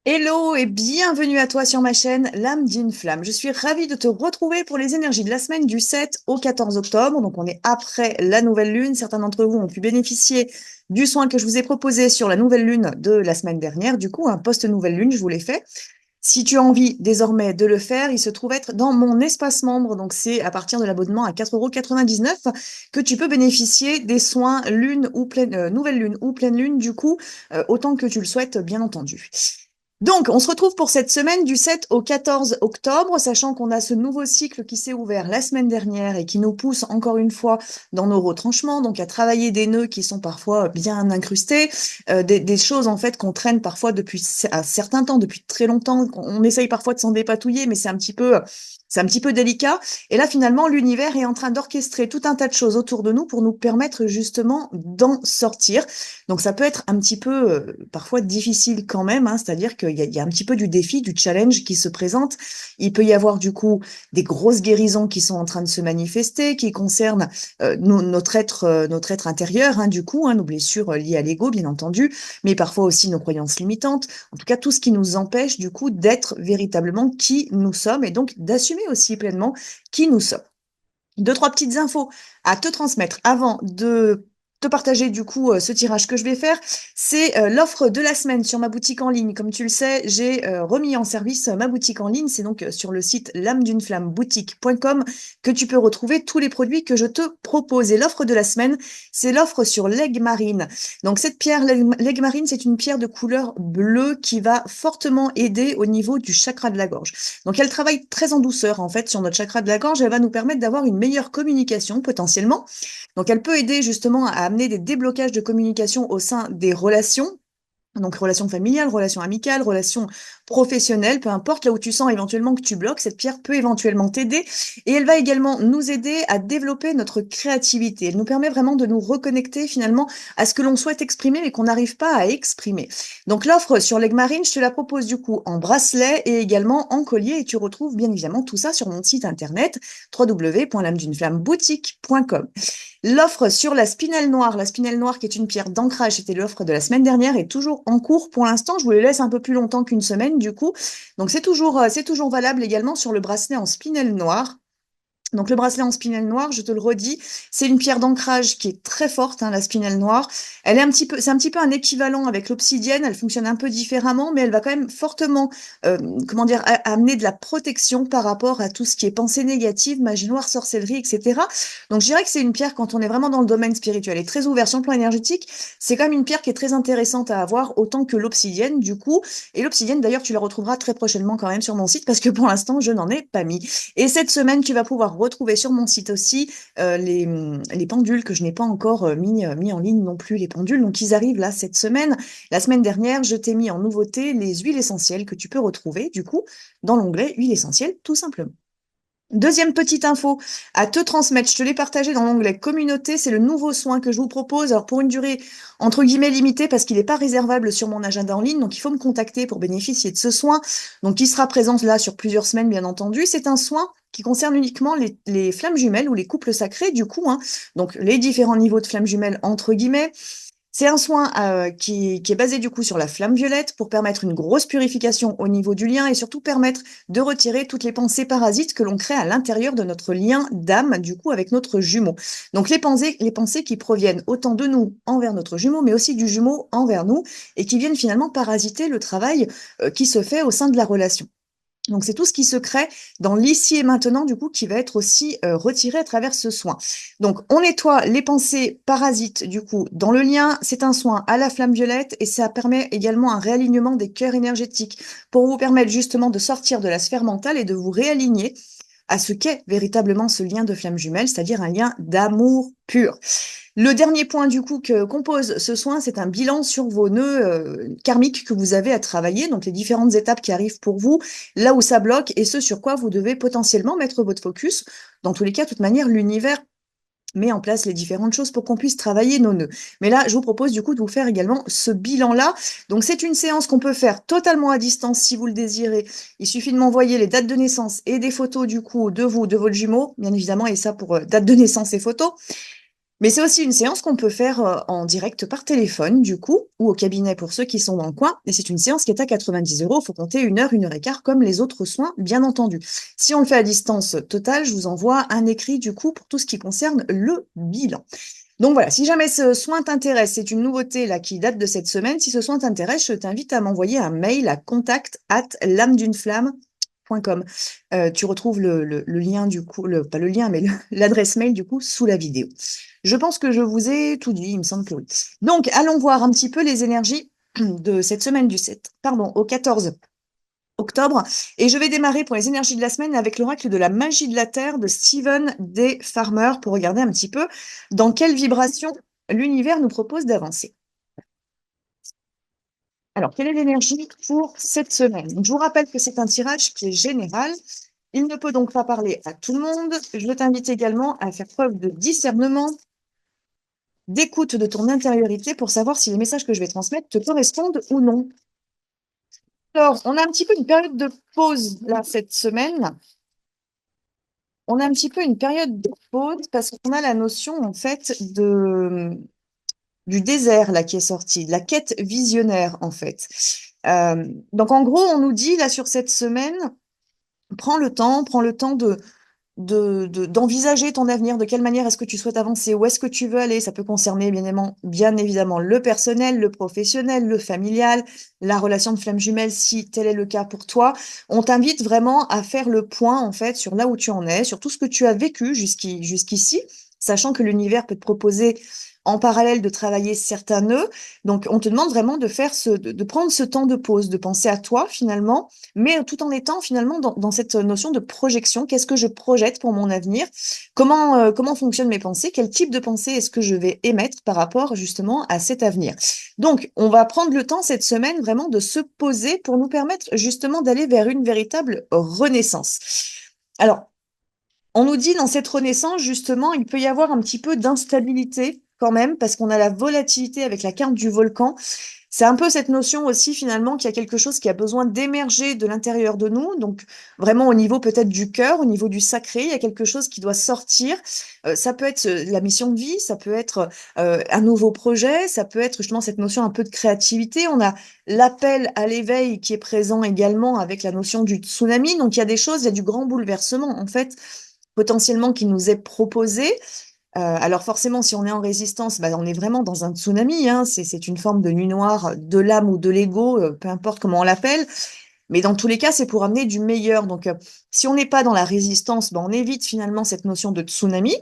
Hello et bienvenue à toi sur ma chaîne L'âme d'une flamme. Je suis ravie de te retrouver pour les énergies de la semaine du 7 au 14 octobre. Donc on est après la nouvelle lune. Certains d'entre vous ont pu bénéficier du soin que je vous ai proposé sur la nouvelle lune de la semaine dernière. Du coup, un post-nouvelle lune, je vous l'ai fait. Si tu as envie désormais de le faire, il se trouve être dans mon espace membre. Donc c'est à partir de l'abonnement à 4,99 € que tu peux bénéficier des soins lune ou pleine, nouvelle lune ou pleine lune, du coup, autant que tu le souhaites, bien entendu. Donc, on se retrouve pour cette semaine du 7 au 14 octobre, sachant qu'on a ce nouveau cycle qui s'est ouvert la semaine dernière et qui nous pousse encore une fois dans nos retranchements, donc à travailler des nœuds qui sont parfois bien incrustés, des choses en fait qu'on traîne parfois depuis un certain temps, depuis très longtemps. On essaye parfois de s'en dépatouiller, mais c'est un petit peu délicat. Et là, finalement, l'univers est en train d'orchestrer tout un tas de choses autour de nous pour nous permettre justement d'en sortir. Donc ça peut être un petit peu parfois difficile quand même, hein, c'est-à-dire qu'il y a un petit peu du défi, du challenge qui se présente. Il peut y avoir du coup des grosses guérisons qui sont en train de se manifester, qui concernent notre être intérieur, hein, du coup, hein, nos blessures liées à l'ego, bien entendu, mais parfois aussi nos croyances limitantes. En tout cas, tout ce qui nous empêche du coup d'être véritablement qui nous sommes et donc d'assumer aussi pleinement qui nous sommes. Deux, trois petites infos à te transmettre avant de te partager du coup ce tirage que je vais faire. C'est l'offre de la semaine sur ma boutique en ligne. Comme tu le sais, j'ai remis en service ma boutique en ligne. C'est donc sur le site l'âme-d'une-flamme-boutique.com que tu peux retrouver tous les produits que je te propose. Et l'offre de la semaine, c'est l'offre sur l'aigue marine. Donc cette pierre, l'aigue marine, c'est une pierre de couleur bleue qui va fortement aider au niveau du chakra de la gorge. Donc elle travaille très en douceur en fait sur notre chakra de la gorge. Elle va nous permettre d'avoir une meilleure communication potentiellement. Donc elle peut aider justement à amener des déblocages de communication au sein des relations. Donc relations familiales, relations amicales, relations professionnelles, peu importe là où tu sens éventuellement que tu bloques, cette pierre peut éventuellement t'aider et elle va également nous aider à développer notre créativité. Elle nous permet vraiment de nous reconnecter finalement à ce que l'on souhaite exprimer mais qu'on n'arrive pas à exprimer. Donc l'offre sur l'aigle marine, je te la propose du coup en bracelet et également en collier et tu retrouves bien évidemment tout ça sur mon site internet www.lameduneflammeboutique.com. L'offre sur la spinelle noire qui est une pierre d'ancrage, c'était l'offre de la semaine dernière, est toujours en cours pour l'instant. Je vous les laisse un peu plus longtemps qu'une semaine du coup. Donc c'est toujours valable également sur le bracelet en spinelle noire. Donc le bracelet en spinelle noire, je te le redis, c'est une pierre d'ancrage qui est très forte, hein, la spinelle noire. Elle est c'est un petit peu un équivalent avec l'obsidienne. Elle fonctionne un peu différemment, mais elle va quand même fortement, comment dire, amener de la protection par rapport à tout ce qui est pensée négative, magie noire, sorcellerie, etc. Donc je dirais que c'est une pierre quand on est vraiment dans le domaine spirituel et très ouvert sur le plan énergétique. C'est quand même une pierre qui est très intéressante à avoir, autant que l'obsidienne du coup. Et l'obsidienne d'ailleurs, tu la retrouveras très prochainement quand même sur mon site parce que pour l'instant je n'en ai pas mis. Et cette semaine, tu vas pouvoir retrouver sur mon site aussi les pendules que je n'ai pas encore mis en ligne non plus, les pendules. Donc, ils arrivent là cette semaine. La semaine dernière, je t'ai mis en nouveauté les huiles essentielles que tu peux retrouver, du coup, dans l'onglet huiles essentielles, tout simplement. Deuxième petite info à te transmettre, je te l'ai partagé dans l'onglet communauté, c'est le nouveau soin que je vous propose, alors pour une durée entre guillemets limitée parce qu'il n'est pas réservable sur mon agenda en ligne, donc il faut me contacter pour bénéficier de ce soin, donc qui sera présent là sur plusieurs semaines bien entendu. C'est un soin qui concerne uniquement les flammes jumelles ou les couples sacrés du coup, hein, donc les différents niveaux de flammes jumelles entre guillemets. C'est un soin qui est basé du coup sur la flamme violette pour permettre une grosse purification au niveau du lien et surtout permettre de retirer toutes les pensées parasites que l'on crée à l'intérieur de notre lien d'âme du coup avec notre jumeau. Donc les pensées qui proviennent autant de nous envers notre jumeau mais aussi du jumeau envers nous et qui viennent finalement parasiter le travail qui se fait au sein de la relation. Donc c'est tout ce qui se crée dans l'ici et maintenant, du coup, qui va être aussi retiré à travers ce soin. Donc on nettoie les pensées parasites, du coup, dans le lien. C'est un soin à la flamme violette et ça permet également un réalignement des cœurs énergétiques pour vous permettre justement de sortir de la sphère mentale et de vous réaligner à ce qu'est véritablement ce lien de flamme jumelle, c'est-à-dire un lien d'amour pur. Le dernier point du coup que compose ce soin, c'est un bilan sur vos nœuds karmiques que vous avez à travailler, donc les différentes étapes qui arrivent pour vous, là où ça bloque et ce sur quoi vous devez potentiellement mettre votre focus. Dans tous les cas, de toute manière, l'univers met en place les différentes choses pour qu'on puisse travailler nos nœuds. Mais là, je vous propose du coup de vous faire également ce bilan-là. Donc c'est une séance qu'on peut faire totalement à distance si vous le désirez. Il suffit de m'envoyer les dates de naissance et des photos du coup de vous, de votre jumeau, bien évidemment, et ça pour date de naissance et photos. Mais c'est aussi une séance qu'on peut faire en direct par téléphone, du coup, ou au cabinet pour ceux qui sont dans le coin. Et c'est une séance qui est à 90 €. Il faut compter 1 heure et quart, comme les autres soins, bien entendu. Si on le fait à distance totale, je vous envoie un écrit, du coup, pour tout ce qui concerne le bilan. Donc voilà, si jamais ce soin t'intéresse, c'est une nouveauté là qui date de cette semaine. Si ce soin t'intéresse, je t'invite à m'envoyer un mail à contact@lameduneflamme.com. Tu retrouves le lien du coup, pas le lien, mais l'adresse mail du coup sous la vidéo. Je pense que je vous ai tout dit, il me semble que oui. Donc, allons voir un petit peu les énergies de cette semaine du 7, pardon, au 14 octobre. Et je vais démarrer pour les énergies de la semaine avec l'oracle de la magie de la Terre de Stephen D. Farmer pour regarder un petit peu dans quelle vibration l'univers nous propose d'avancer. Alors, quelle est l'énergie pour cette semaine? Donc, je vous rappelle que c'est un tirage qui est général. Il ne peut donc pas parler à tout le monde. Je t'invite également à faire preuve de discernement, d'écoute de ton intériorité pour savoir si les messages que je vais transmettre te correspondent ou non. Alors, on a un petit peu une période de pause là cette semaine. On a un petit peu une période de pause parce qu'on a la notion en fait du désert là qui est sorti, de la quête visionnaire en fait. Donc en gros, on nous dit là sur cette semaine, prends le temps d'envisager ton avenir, de quelle manière est-ce que tu souhaites avancer, où est-ce que tu veux aller. Ça peut concerner bien évidemment le personnel, le professionnel, le familial, la relation de flamme jumelle, si tel est le cas pour toi. On t'invite vraiment à faire le point en fait sur là où tu en es, sur tout ce que tu as vécu jusqu'ici, sachant que l'univers peut te proposer en parallèle de travailler certains nœuds. Donc, on te demande vraiment de faire de prendre ce temps de pause, de penser à toi finalement, mais tout en étant finalement dans cette notion de projection. Qu'est-ce que je projette pour mon avenir? Comment fonctionnent mes pensées? Quel type de pensée est-ce que je vais émettre par rapport justement à cet avenir? Donc, on va prendre le temps cette semaine vraiment de se poser pour nous permettre justement d'aller vers une véritable renaissance. Alors, on nous dit dans cette renaissance, justement, il peut y avoir un petit peu d'instabilité quand même, parce qu'on a la volatilité avec la carte du volcan. C'est un peu cette notion aussi, finalement, qu'il y a quelque chose qui a besoin d'émerger de l'intérieur de nous. Donc, vraiment au niveau peut-être du cœur, au niveau du sacré, il y a quelque chose qui doit sortir. Ça peut être la mission de vie, ça peut être un nouveau projet, ça peut être justement cette notion un peu de créativité. On a l'appel à l'éveil qui est présent également avec la notion du tsunami. Donc, il y a des choses, il y a du grand bouleversement, en fait, potentiellement qui nous est proposé. Alors forcément, si on est en résistance, bah, on est vraiment dans un tsunami, hein. C'est une forme de nuit noire de l'âme ou de l'ego, peu importe comment on l'appelle. Mais dans tous les cas, c'est pour amener du meilleur. Donc, si on n'est pas dans la résistance, bah, on évite finalement cette notion de tsunami.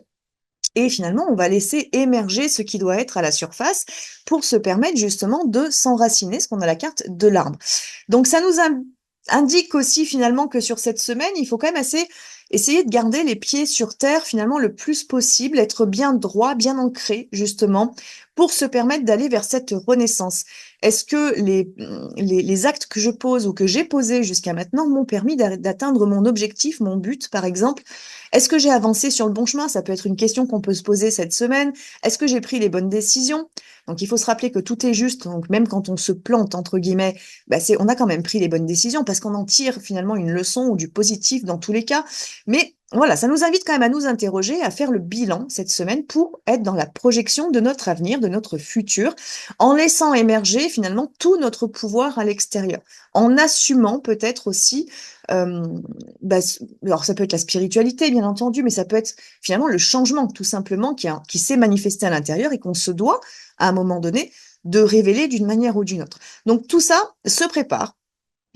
Et finalement, on va laisser émerger ce qui doit être à la surface pour se permettre justement de s'enraciner, ce qu'on a la carte de l'arbre. Donc, ça nous indique aussi finalement que sur cette semaine, il faut quand même essayer de garder les pieds sur terre finalement le plus possible, être bien droit, bien ancré justement, pour se permettre d'aller vers cette renaissance. Est-ce que les actes que je pose ou que j'ai posés jusqu'à maintenant m'ont permis d'atteindre mon objectif, mon but par exemple? Est-ce que j'ai avancé sur le bon chemin? Ça peut être une question qu'on peut se poser cette semaine. Est-ce que j'ai pris les bonnes décisions? Donc il faut se rappeler que tout est juste, donc même quand on se plante entre guillemets, bah, on a quand même pris les bonnes décisions parce qu'on en tire finalement une leçon ou du positif dans tous les cas. Mais voilà, ça nous invite quand même à nous interroger, à faire le bilan cette semaine pour être dans la projection de notre avenir, de notre futur, en laissant émerger finalement tout notre pouvoir à l'extérieur, en assumant peut-être aussi, euh, alors ça peut être la spiritualité bien entendu, mais ça peut être finalement le changement tout simplement qui s'est manifesté à l'intérieur et qu'on se doit à un moment donné de révéler d'une manière ou d'une autre. Donc tout ça se prépare.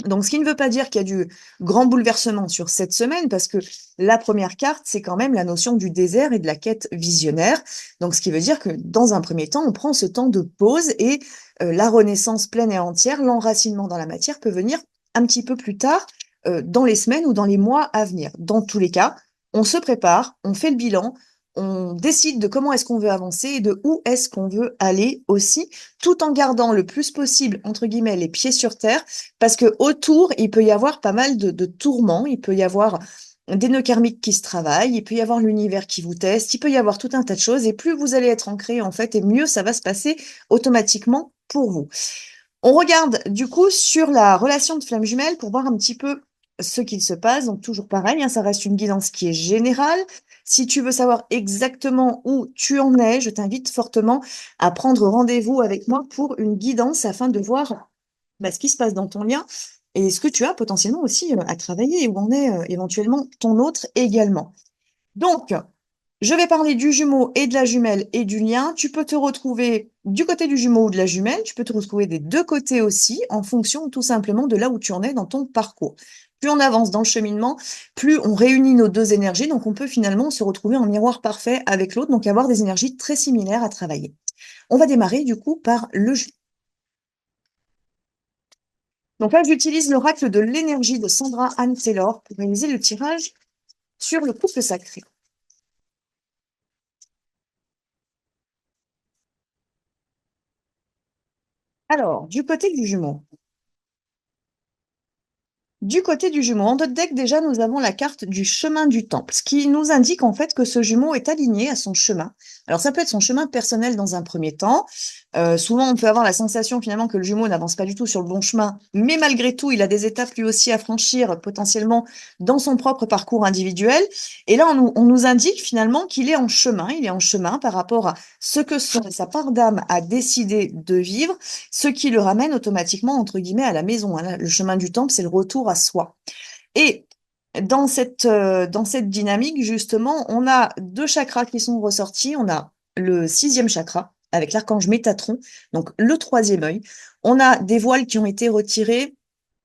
Donc, ce qui ne veut pas dire qu'il y a du grand bouleversement sur cette semaine, parce que la première carte, c'est quand même la notion du désert et de la quête visionnaire. Donc, ce qui veut dire que dans un premier temps, on prend ce temps de pause et la renaissance pleine et entière, l'enracinement dans la matière peut venir un petit peu plus tard, dans les semaines ou dans les mois à venir. Dans tous les cas, on se prépare, on fait le bilan, on décide de comment est-ce qu'on veut avancer et de où est-ce qu'on veut aller aussi, tout en gardant le plus possible, entre guillemets, les pieds sur terre, parce que autour, il peut y avoir pas mal de tourments, il peut y avoir des nœuds karmiques qui se travaillent, il peut y avoir l'univers qui vous teste, il peut y avoir tout un tas de choses, et plus vous allez être ancré, en fait, et mieux ça va se passer automatiquement pour vous. On regarde du coup sur la relation de flamme jumelle pour voir un petit peu ce qu'il se passe. Donc toujours pareil, hein, ça reste une guidance qui est générale. Si tu veux savoir exactement où tu en es, je t'invite fortement à prendre rendez-vous avec moi pour une guidance afin de voir ce qui se passe dans ton lien et ce que tu as potentiellement aussi à travailler et où en est éventuellement ton autre également. Donc, je vais parler du jumeau et de la jumelle et du lien. Tu peux te retrouver du côté du jumeau ou de la jumelle. Tu peux te retrouver des deux côtés aussi en fonction tout simplement de là où tu en es dans ton parcours. Plus on avance dans le cheminement, plus on réunit nos deux énergies. Donc, on peut finalement se retrouver en miroir parfait avec l'autre. Donc, avoir des énergies très similaires à travailler. On va démarrer du coup par le jumeau. Donc là, j'utilise l'oracle de l'énergie de Sandra Anne Taylor pour réaliser le tirage sur le couple sacré. Alors, du côté du jumeau. Du côté du jumeau, en notre deck, déjà, nous avons la carte du chemin du temple, ce qui nous indique en fait que ce jumeau est aligné à son chemin. Alors, ça peut être son chemin personnel dans un premier temps. Souvent, on peut avoir la sensation finalement que le jumeau n'avance pas du tout sur le bon chemin, mais malgré tout, il a des étapes lui aussi à franchir potentiellement dans son propre parcours individuel. Et là, on nous indique finalement qu'il est en chemin. Il est en chemin par rapport à ce que sa part d'âme a décidé de vivre, ce qui le ramène automatiquement, entre guillemets, à la maison, hein. Le chemin du temple, c'est le retour à soi. Et dans cette dynamique, justement, on a deux chakras qui sont ressortis. On a le sixième chakra avec l'archange Métatron, donc le troisième œil. On a des voiles qui ont été retirés.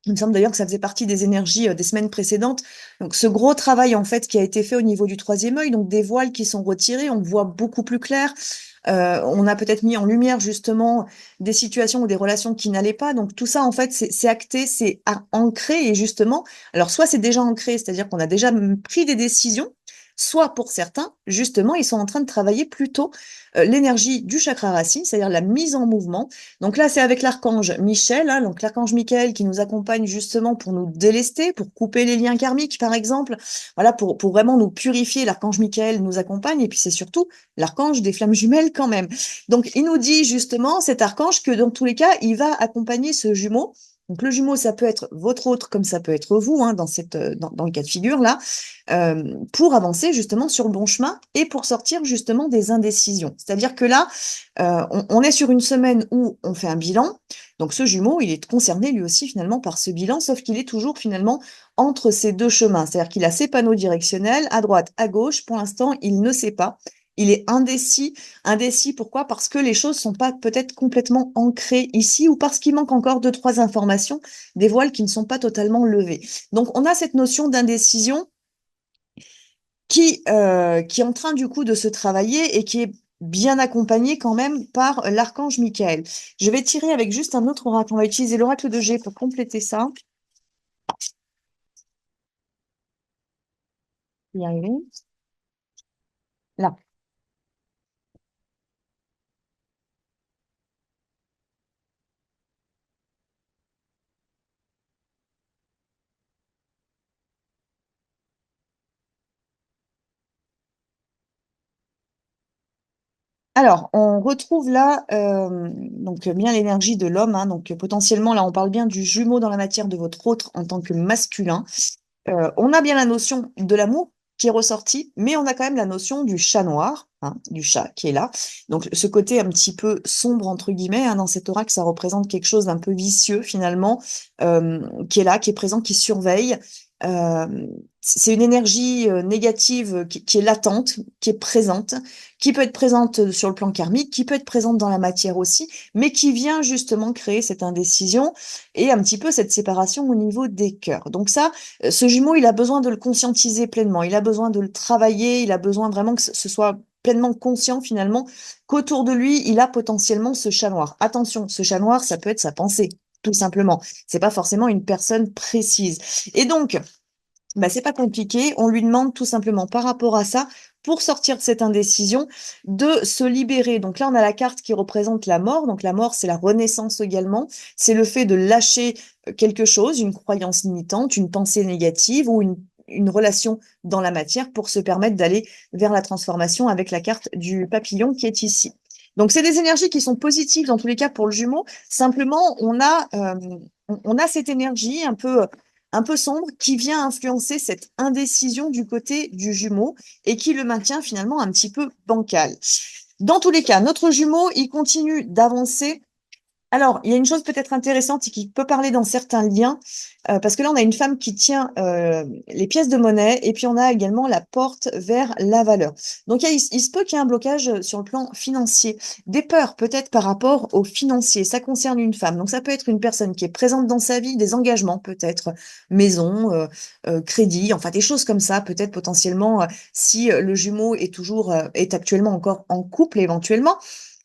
Il me semble d'ailleurs que ça faisait partie des énergies des semaines précédentes. Donc, ce gros travail, en fait, qui a été fait au niveau du troisième œil, donc des voiles qui sont retirés, on voit beaucoup plus clair. On a peut-être mis en lumière, justement, des situations ou des relations qui n'allaient pas. Donc, tout ça, en fait, c'est acté, c'est ancré. Et justement, alors, soit c'est déjà ancré, c'est-à-dire qu'on a déjà pris des décisions, soit pour certains, justement, ils sont en train de travailler plutôt l'énergie du chakra racine, c'est-à-dire la mise en mouvement. Donc là, c'est avec l'archange Michel, hein, donc l'archange Michael qui nous accompagne justement pour nous délester, pour couper les liens karmiques, par exemple. Voilà, pour vraiment nous purifier. L'archange Michael nous accompagne et puis c'est surtout l'archange des flammes jumelles quand même. Donc il nous dit justement, cet archange, que dans tous les cas, il va accompagner ce jumeau. Donc le jumeau, ça peut être votre autre comme ça peut être vous, hein, dans le cas de figure là, pour avancer justement sur le bon chemin et pour sortir justement des indécisions. C'est-à-dire que là, on est sur une semaine où on fait un bilan. Donc ce jumeau, il est concerné lui aussi finalement par ce bilan, sauf qu'il est toujours finalement entre ces deux chemins. C'est-à-dire qu'il a ses panneaux directionnels à droite, à gauche. Pour l'instant, il ne sait pas. Il est indécis. Indécis, pourquoi? Parce que les choses sont pas peut-être complètement ancrées ici ou parce qu'il manque encore deux, trois informations, des voiles qui ne sont pas totalement levées. Donc on a cette notion d'indécision qui est en train du coup de se travailler et qui est bien accompagné quand même par l'archange Michael. Je vais tirer avec juste un autre oracle. On va utiliser l'oracle de G pour compléter ça. Y arriver. Là. Alors, on retrouve là donc bien l'énergie de l'homme, hein. Donc potentiellement là, on parle bien du jumeau dans la matière de votre autre en tant que masculin. On a bien la notion de l'amour qui est ressortie, mais on a quand même la notion du chat noir, hein, du chat qui est là. Donc ce côté un petit peu sombre, entre guillemets, hein, dans cet oracle, ça représente quelque chose d'un peu vicieux finalement, qui est là, qui est présent, qui surveille. Euh, c'est une énergie négative qui est latente, qui est présente, qui peut être présente sur le plan karmique, qui peut être présente dans la matière aussi, mais qui vient justement créer cette indécision et un petit peu cette séparation au niveau des cœurs. Donc ça, ce jumeau, il a besoin de le conscientiser pleinement, il a besoin de le travailler, il a besoin vraiment que ce soit pleinement conscient finalement qu'autour de lui, il a potentiellement ce chat noir. Attention, ce chat noir, ça peut être sa pensée, tout simplement. C'est pas forcément une personne précise. Et donc, c'est pas compliqué. On lui demande tout simplement par rapport à ça, pour sortir de cette indécision, de se libérer. Donc là, on a la carte qui représente la mort. Donc la mort, c'est la renaissance également. C'est le fait de lâcher quelque chose, une croyance limitante, une pensée négative ou une relation dans la matière pour se permettre d'aller vers la transformation avec la carte du papillon qui est ici. Donc c'est des énergies qui sont positives dans tous les cas pour le jumeau. Simplement, on a cette énergie un peu sombre qui vient influencer cette indécision du côté du jumeau et qui le maintient finalement un petit peu bancal. Dans tous les cas, notre jumeau, il continue d'avancer. Alors, il y a une chose peut-être intéressante et qui peut parler dans certains liens, parce que là, on a une femme qui tient les pièces de monnaie et puis on a également la porte vers la valeur. Donc, il se peut qu'il y ait un blocage sur le plan financier, des peurs peut-être par rapport au financier. Ça concerne une femme. Donc, ça peut être une personne qui est présente dans sa vie, des engagements peut-être, maison, crédit, enfin des choses comme ça, peut-être potentiellement si le jumeau est toujours, est actuellement encore en couple éventuellement.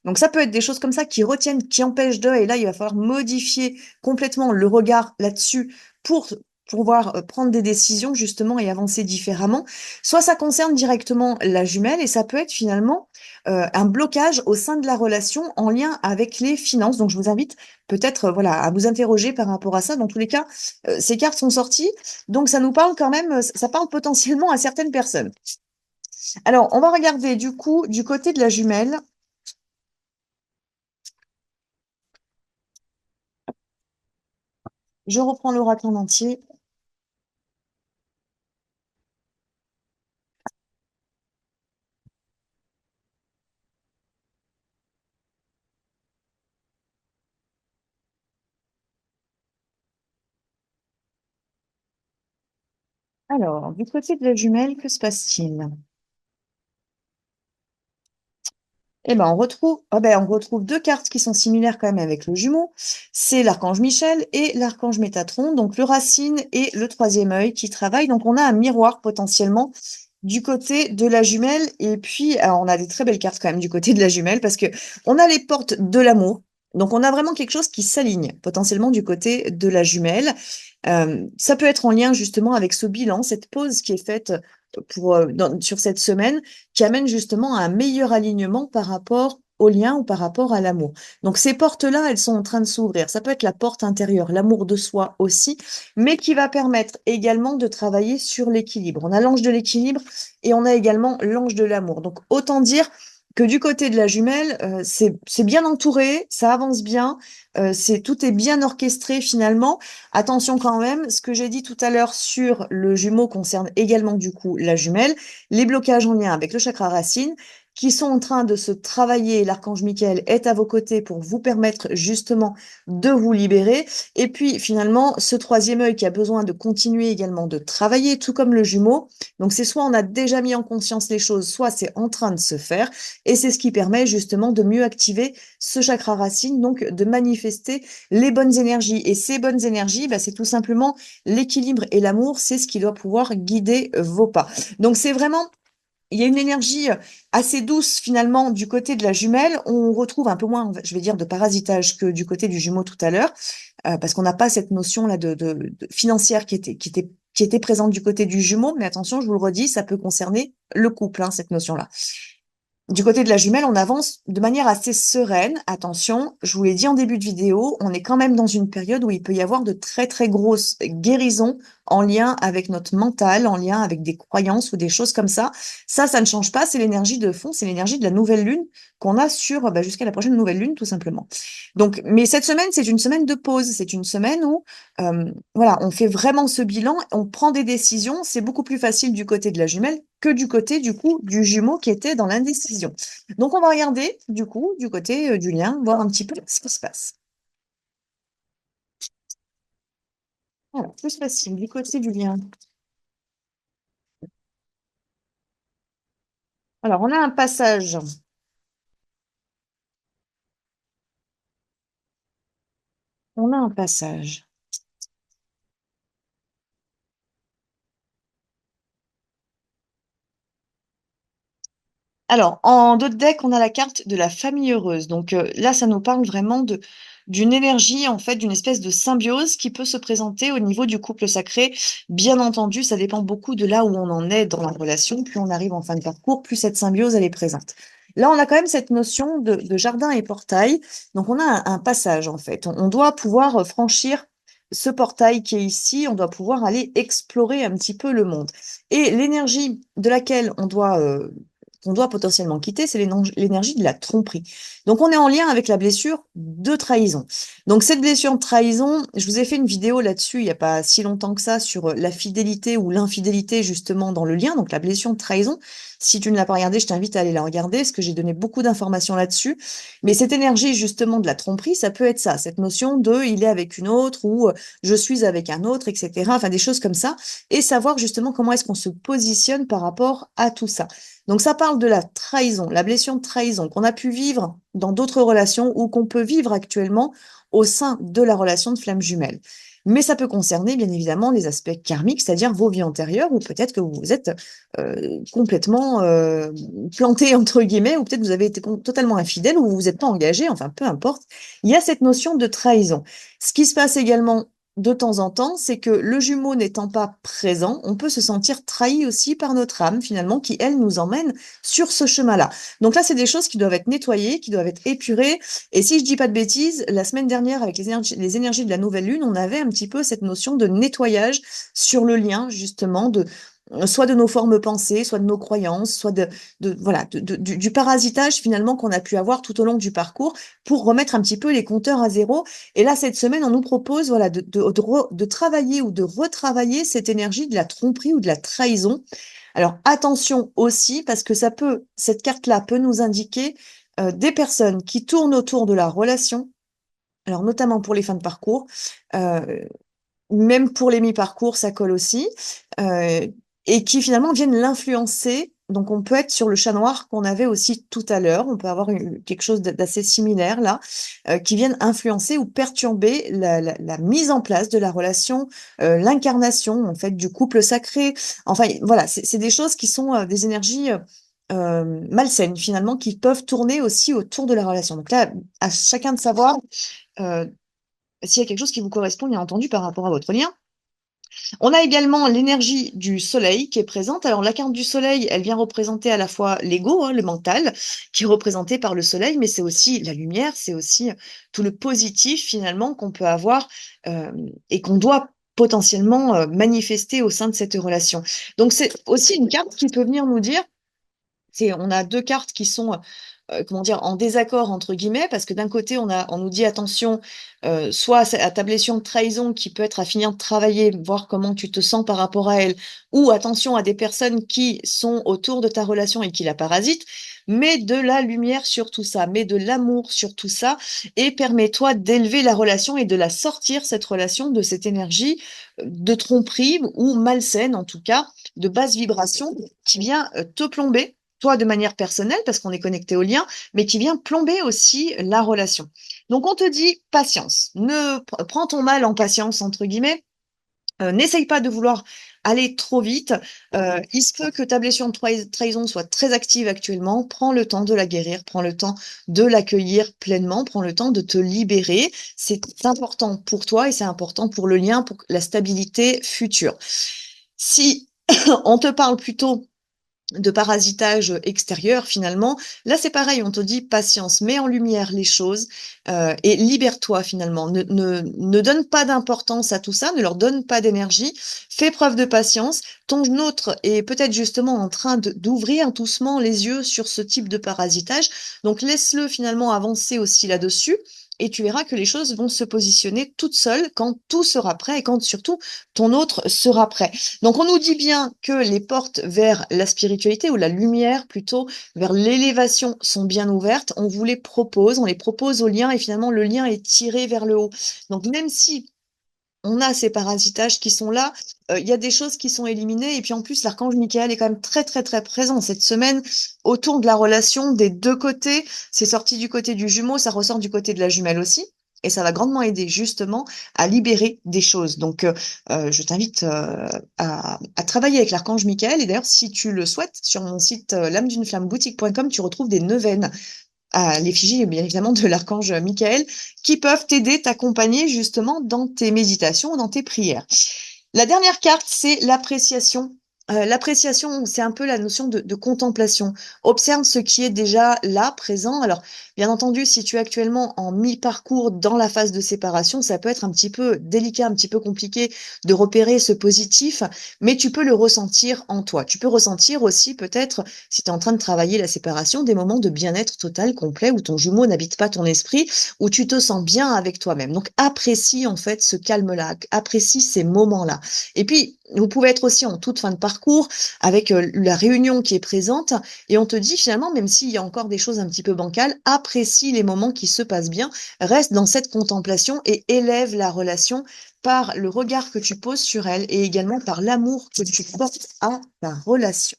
Donc ça peut être des choses comme ça qui retiennent, qui empêchent de, et là il va falloir modifier complètement le regard là-dessus pour pouvoir prendre des décisions justement et avancer différemment. Soit ça concerne directement la jumelle et ça peut être finalement un blocage au sein de la relation en lien avec les finances. Donc je vous invite peut-être voilà à vous interroger par rapport à ça. Dans tous les cas, ces cartes sont sorties, donc ça nous parle quand même, ça parle potentiellement à certaines personnes. Alors on va regarder du coup du côté de la jumelle. Je reprends l'oracle en entier. Alors, du côté de la jumelle, que se passe-t-il? Eh ben, on retrouve deux cartes qui sont similaires quand même avec le jumeau. C'est l'archange Michel et l'archange Métatron, donc le racine et le troisième œil qui travaillent. Donc, on a un miroir potentiellement du côté de la jumelle. Et puis, alors, on a des très belles cartes quand même du côté de la jumelle parce que on a les portes de l'amour. Donc, on a vraiment quelque chose qui s'aligne potentiellement du côté de la jumelle. Ça peut être en lien justement avec ce bilan, cette pause qui est faite sur cette semaine, qui amène justement à un meilleur alignement par rapport au lien ou par rapport à l'amour. Donc ces portes-là, elles sont en train de s'ouvrir. Ça peut être la porte intérieure, l'amour de soi aussi, mais qui va permettre également de travailler sur l'équilibre. On a l'ange de l'équilibre et on a également l'ange de l'amour. Donc autant dire que du côté de la jumelle, c'est bien entouré, ça avance bien, tout est bien orchestré finalement. Attention quand même, ce que j'ai dit tout à l'heure sur le jumeau concerne également du coup la jumelle, les blocages en lien avec le chakra racine qui sont en train de se travailler. L'archange Michael est à vos côtés pour vous permettre justement de vous libérer. Et puis finalement, ce troisième œil qui a besoin de continuer également de travailler, tout comme le jumeau. Donc c'est soit on a déjà mis en conscience les choses, soit c'est en train de se faire. Et c'est ce qui permet justement de mieux activer ce chakra racine, donc de manifester les bonnes énergies. Et ces bonnes énergies, bah, c'est tout simplement l'équilibre et l'amour, c'est ce qui doit pouvoir guider vos pas. Donc c'est vraiment, il y a une énergie assez douce finalement du côté de la jumelle. On retrouve un peu moins, je vais dire, de parasitage que du côté du jumeau tout à l'heure, parce qu'on n'a pas cette notion là de financière qui était présente du côté du jumeau. Mais attention, je vous le redis, ça peut concerner le couple, hein, cette notion-là. Du côté de la jumelle, on avance de manière assez sereine. Attention, je vous l'ai dit en début de vidéo, on est quand même dans une période où il peut y avoir de très très grosses guérisons en lien avec notre mental, en lien avec des croyances ou des choses comme ça. Ça ne change pas, c'est l'énergie de fond, c'est l'énergie de la nouvelle lune qu'on a sur jusqu'à la prochaine nouvelle lune, tout simplement. Donc, mais cette semaine, c'est une semaine de pause, c'est une semaine où voilà, on fait vraiment ce bilan, on prend des décisions. C'est beaucoup plus facile du côté de la jumelle que du côté du coup du jumeau qui était dans l'indécision. Donc on va regarder du coup du côté du lien, voir un petit peu ce qui se passe. Alors, plus facile du côté du lien. Alors on a un passage. On a un passage. Alors, en dos de deck, on a la carte de la famille heureuse. Donc là, ça nous parle vraiment d'une énergie, en fait, d'une espèce de symbiose qui peut se présenter au niveau du couple sacré. Bien entendu, ça dépend beaucoup de là où on en est dans la relation. Plus on arrive en fin de parcours, plus cette symbiose, elle est présente. Là, on a quand même cette notion de jardin et portail. Donc, on a un passage, en fait. On doit pouvoir franchir ce portail qui est ici. On doit pouvoir aller explorer un petit peu le monde. Et l'énergie de laquelle on doit qu'on doit potentiellement quitter, c'est l'énergie de la tromperie. Donc, on est en lien avec la blessure de trahison. Donc, cette blessure de trahison, je vous ai fait une vidéo là-dessus il n'y a pas si longtemps que ça sur la fidélité ou l'infidélité justement dans le lien, donc la blessure de trahison. Si tu ne l'as pas regardée, je t'invite à aller la regarder parce que j'ai donné beaucoup d'informations là-dessus. Mais cette énergie justement de la tromperie, ça peut être ça, cette notion de il est avec une autre ou je suis avec un autre, etc. Enfin, des choses comme ça. Et savoir justement comment est-ce qu'on se positionne par rapport à tout ça. Donc ça parle de la trahison, la blessure de trahison qu'on a pu vivre dans d'autres relations ou qu'on peut vivre actuellement au sein de la relation de flamme jumelle. Mais ça peut concerner bien évidemment les aspects karmiques, c'est-à-dire vos vies antérieures, ou peut-être que vous vous êtes complètement planté entre guillemets, ou peut-être vous avez été totalement infidèle, ou vous vous êtes pas engagé, enfin peu importe. Il y a cette notion de trahison. Ce qui se passe également de temps en temps, c'est que le jumeau n'étant pas présent, on peut se sentir trahi aussi par notre âme, finalement, qui, elle, nous emmène sur ce chemin-là. Donc là, c'est des choses qui doivent être nettoyées, qui doivent être épurées. Et si je dis pas de bêtises, la semaine dernière, avec les énergies de la nouvelle lune, on avait un petit peu cette notion de nettoyage sur le lien, justement, de soit de nos formes pensées, soit de nos croyances, soit voilà, du parasitage finalement qu'on a pu avoir tout au long du parcours pour remettre un petit peu les compteurs à zéro. Et là, cette semaine, on nous propose voilà, de travailler ou de retravailler cette énergie de la tromperie ou de la trahison. Alors attention aussi, parce que cette carte-là peut nous indiquer des personnes qui tournent autour de la relation, alors notamment pour les fins de parcours, euh, même pour les mi-parcours, ça colle aussi, euh, et qui finalement viennent l'influencer. Donc on peut être sur le chat noir qu'on avait aussi tout à l'heure, on peut avoir quelque chose d'assez similaire là, qui viennent influencer ou perturber la mise en place de la relation, l'incarnation en fait du couple sacré. Enfin voilà, c'est des choses qui sont des énergies malsaines finalement, qui peuvent tourner aussi autour de la relation. Donc là, à chacun de savoir euh, s'il y a quelque chose qui vous correspond, bien entendu, par rapport à votre lien. On a également l'énergie du soleil qui est présente. Alors la carte du soleil, elle vient représenter à la fois l'ego, hein, le mental, qui est représenté par le soleil, mais c'est aussi la lumière, c'est aussi tout le positif finalement qu'on peut avoir et qu'on doit potentiellement manifester au sein de cette relation. Donc c'est aussi une carte qui peut venir nous dire, on a deux cartes qui sont comment dire, en désaccord entre guillemets, parce que d'un côté on nous dit attention, soit à ta blessure de trahison qui peut être à finir de travailler, voir comment tu te sens par rapport à elle, ou attention à des personnes qui sont autour de ta relation et qui la parasitent, mets de la lumière sur tout ça, mets de l'amour sur tout ça, et permets-toi d'élever la relation et de la sortir, cette relation, de cette énergie de tromperie ou malsaine en tout cas, de basse vibration qui vient te plomber toi de manière personnelle, parce qu'on est connecté au lien, mais qui vient plomber aussi la relation. Donc on te dit patience, prends ton mal en patience, entre guillemets, n'essaye pas de vouloir aller trop vite. Il se peut que ta blessure de trahison soit très active actuellement. Prends le temps de la guérir, prends le temps de l'accueillir pleinement, prends le temps de te libérer. C'est important pour toi et c'est important pour le lien, pour la stabilité future. Si on te parle plutôt de parasitage extérieur finalement. Là, c'est pareil, on te dit patience, mets en lumière les choses et libère-toi finalement. Ne donne pas d'importance à tout ça, ne leur donne pas d'énergie, fais preuve de patience. Ton autre est peut-être justement en train d'ouvrir doucement les yeux sur ce type de parasitage, donc laisse-le finalement avancer aussi là-dessus. Et tu verras que les choses vont se positionner toutes seules quand tout sera prêt et quand surtout ton autre sera prêt. Donc on nous dit bien que les portes vers la spiritualité ou la lumière plutôt, vers l'élévation sont bien ouvertes. On vous les propose, on les propose au lien et finalement le lien est tiré vers le haut. Donc même si on a ces parasitages qui sont là, il y a des choses qui sont éliminées et puis en plus l'archange Michael est quand même très très très présent cette semaine autour de la relation des deux côtés. C'est sorti du côté du jumeau, ça ressort du côté de la jumelle aussi. Et ça va grandement aider justement à libérer des choses. Donc, je t'invite à travailler avec l'archange Michael. Et d'ailleurs, si tu le souhaites, sur mon site l'âme-d'une-flamme-boutique.com, tu retrouves des neuvaines à l'effigie, bien évidemment, de l'archange Michael, qui peuvent t'aider, t'accompagner justement dans tes méditations, dans tes prières. La dernière carte, c'est l'appréciation L'appréciation, c'est un peu la notion de contemplation. Observe ce qui est déjà là, présent. Alors, bien entendu, si tu es actuellement en mi-parcours dans la phase de séparation, ça peut être un petit peu délicat, un petit peu compliqué de repérer ce positif, mais tu peux le ressentir en toi. Tu peux ressentir aussi peut-être, si tu es en train de travailler la séparation, des moments de bien-être total, complet, où ton jumeau n'habite pas ton esprit, où tu te sens bien avec toi-même. Donc, apprécie en fait ce calme-là, apprécie ces moments-là. Et puis, vous pouvez être aussi en toute fin de parcours avec la réunion qui est présente et on te dit finalement, même s'il y a encore des choses un petit peu bancales, apprécie les moments qui se passent bien, reste dans cette contemplation et élève la relation par le regard que tu poses sur elle et également par l'amour que tu portes à ta relation.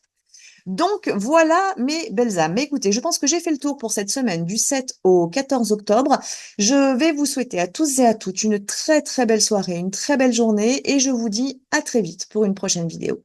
Donc voilà mes belles âmes. Mais écoutez, je pense que j'ai fait le tour pour cette semaine du 7 au 14 octobre. Je vais vous souhaiter à tous et à toutes une très très belle soirée, une très belle journée et je vous dis à très vite pour une prochaine vidéo.